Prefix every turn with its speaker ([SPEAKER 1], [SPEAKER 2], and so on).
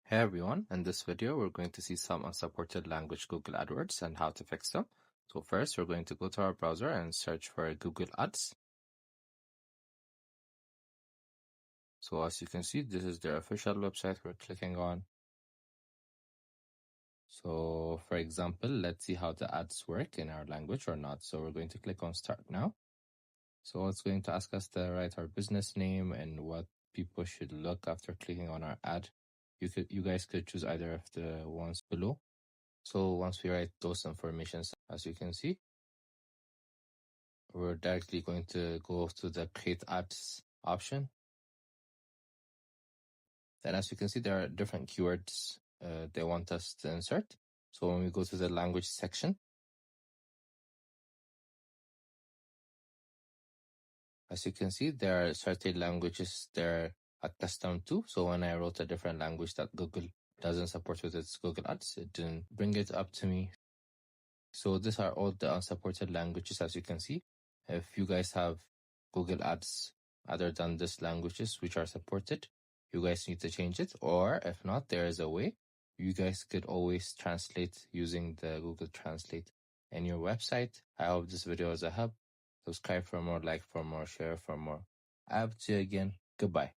[SPEAKER 1] Hey everyone, in this video we're going to see some unsupported language Google AdWords and how to fix them. So first we're going to go to our browser and search for Google Ads. So as you can see, this is their official website we're clicking on. So for example, let's see how the ads work in our language or not. So we're going to click on Start Now. So it's going to ask us to write our business name and what people should look after clicking on our ad. You guys could choose either of the ones below. So once we write those informations, as you can see, we're directly going to go to the Create Ads option. Then as you can see, there are different keywords they want us to insert. So when we go to the language section, as you can see, there are certain languages they're accustomed to. So when I wrote a different language that Google doesn't support with its Google Ads, it didn't bring it up to me. So these are all the unsupported languages, as you can see. If you guys have Google Ads other than these languages which are supported, you guys need to change it. Or if not, there is a way. You guys could always translate using the Google Translate in your website. I hope this video is a help. Subscribe for more, like for more, share for more. I hope to see you again. Goodbye.